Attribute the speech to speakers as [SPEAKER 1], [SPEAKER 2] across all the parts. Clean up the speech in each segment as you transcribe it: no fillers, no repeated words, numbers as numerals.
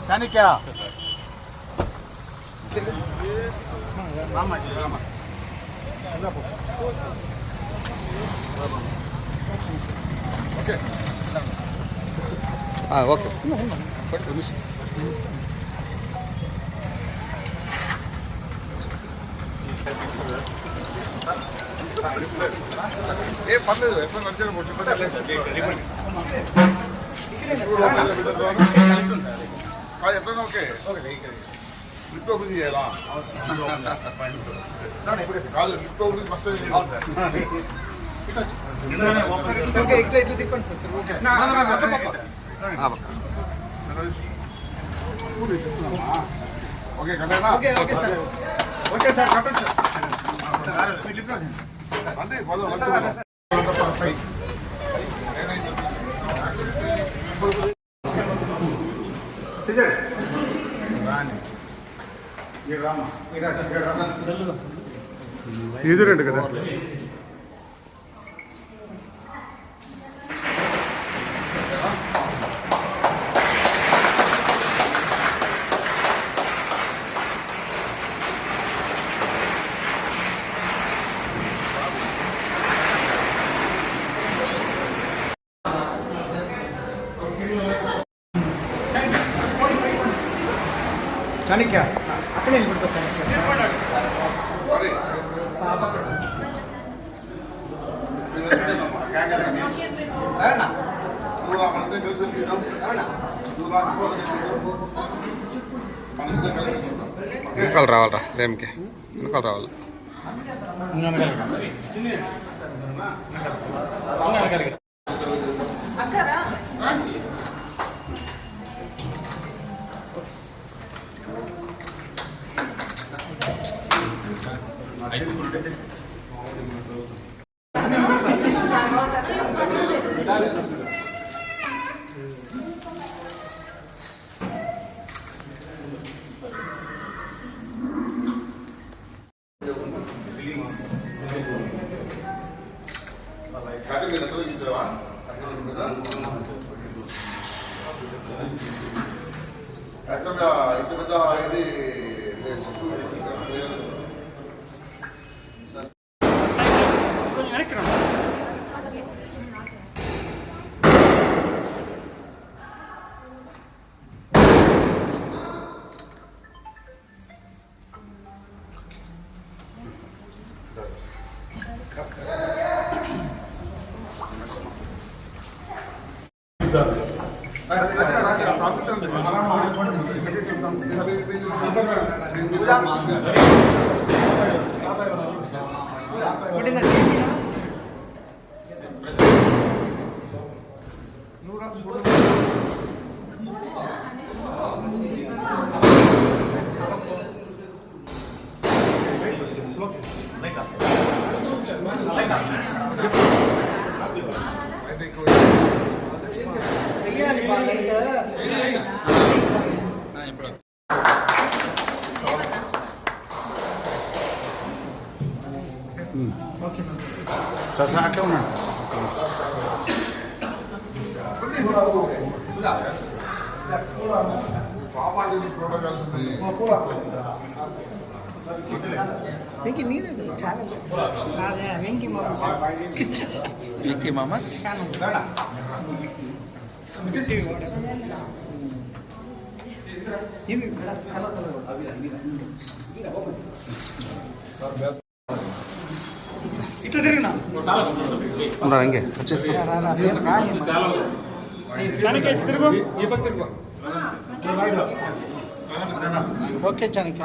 [SPEAKER 1] Chanakya
[SPEAKER 2] okay
[SPEAKER 1] ఏ పర్లేదు ఎట్లా నడిచారు ఎట్లా ఓకే లిఫ్ట్ ఓపెన్ చేయాలా కాదు లిఫ్ట్ ఓపెన్ ఫస్ట్ ఓకే కట్టేనా ఓకే సార్ కట్టండి సార్ అంటే
[SPEAKER 3] ఎదురండి కదా
[SPEAKER 2] చాణక్య అక్కడే నిలబడుకో చాణక్య
[SPEAKER 3] వెనకాల రావాలరా రేమ్కి వెనకాల రావాలి
[SPEAKER 1] సార్ అట్లే ఉన్నాడు
[SPEAKER 2] వెంకీ నీదండి ఛానల్ వెంకీ మామ ఛానల్ ఇట్లా తిరిగినా
[SPEAKER 3] ఇంకే వచ్చేసి
[SPEAKER 2] ఓకే చాణక్య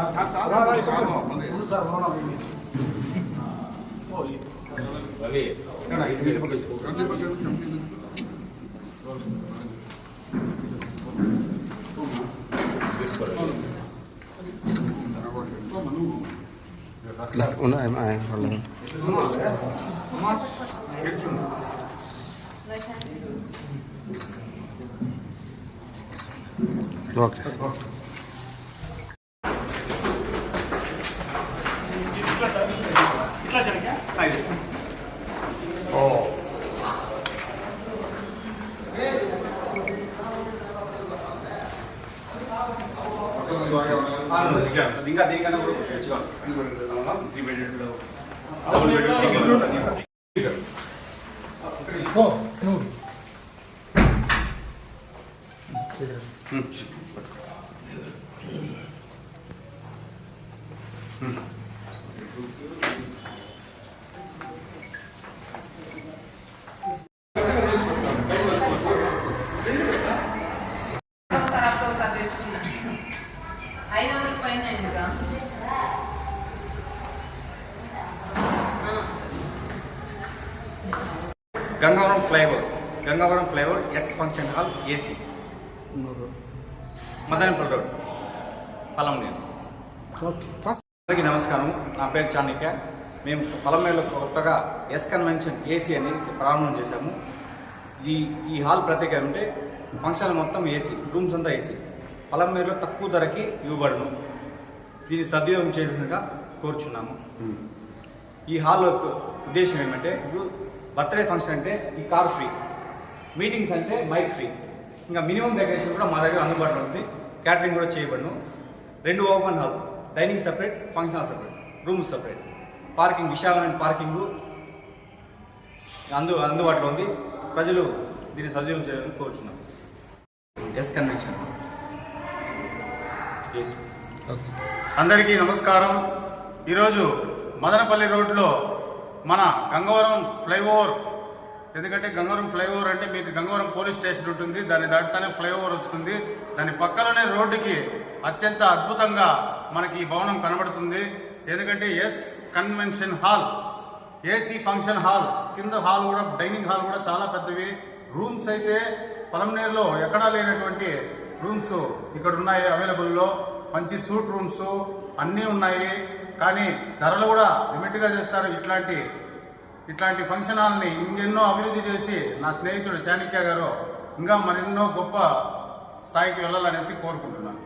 [SPEAKER 3] ఓకే
[SPEAKER 4] ఇంకా దీనికన్నా కూడా
[SPEAKER 5] ఒకసారి తెచ్చుకున్నా 500 పైన ఇంకా
[SPEAKER 4] Gangavaram flyover S function hall AC Madanapalle road Palamaner.
[SPEAKER 2] Okay
[SPEAKER 4] అందరికీ నమస్కారం. నా పేరు చాణక్య. మేము పలంనేరులో కొత్తగా ఎస్ కన్వెన్షన్ ఏసీ అని ప్రారంభం చేశాము. ఈ హాల్ ప్రత్యేకత అంటే ఫంక్షన్ మొత్తం ఏసీ, రూమ్స్ అంతా ఏసీ. పలంనేరులో తక్కువ ధరకి ఇవ్వబడును. దీన్ని సద్వినియోగం చేసినగా కోరుచున్నాము. ఈ హాల్ ఉద్దేశం ఏమంటే, ఇప్పుడు బర్త్డే ఫంక్షన్ అంటే ఈ కార్ ఫ్రీ, మీటింగ్స్ అంటే మైక్ ఫ్రీ, ఇంకా మినిమం డెకరేషన్ కూడా మా దగ్గర అందుబాటులో ఉంది. క్యాటరింగ్ కూడా చేయబడును. 2 open halls, dining separate, function hall separate, rooms separate, parking విశాలమైన పార్కింగ్ అందుబాటులో ఉంది. ప్రజలు దీన్ని సద్వినియోగం చేయాలని కోరుచున్నాం. S convention.
[SPEAKER 6] అందరికీ నమస్కారం. ఈరోజు మదనపల్లి రోడ్లో మన గంగవరం ఫ్లైఓవర్, ఎందుకంటే గంగవరం ఫ్లైఓవర్ అంటే మీకు గంగవరం పోలీస్ స్టేషన్ ఉంటుంది, దాన్ని దాటితేనే ఫ్లైఓవర్ వస్తుంది. దాని పక్కలోనే రోడ్డుకి అత్యంత అద్భుతంగా మనకి ఈ భవనం కనబడుతుంది. ఎందుకంటే S convention hall, AC function hall, కింద హాల్ కూడా, డైనింగ్ హాల్ కూడా చాలా పెద్దవి. రూమ్స్ అయితే పలంనేరులో ఎక్కడా లేనటువంటి రూమ్స్ ఇక్కడ ఉన్నాయి అవైలబుల్లో. మంచి సూట్ రూమ్స్ అన్నీ ఉన్నాయి. కానీ ధరలు కూడా లిమిట్గా చేస్తారు. ఇట్లాంటి ఫంక్షన్ హాల్ని ఇంకెన్నో అభివృద్ధి చేసి నా స్నేహితుడు చాణక్య గారు ఇంకా మరెన్నో గొప్ప స్థాయికి వెళ్ళాలనేసి కోరుకుంటున్నాను.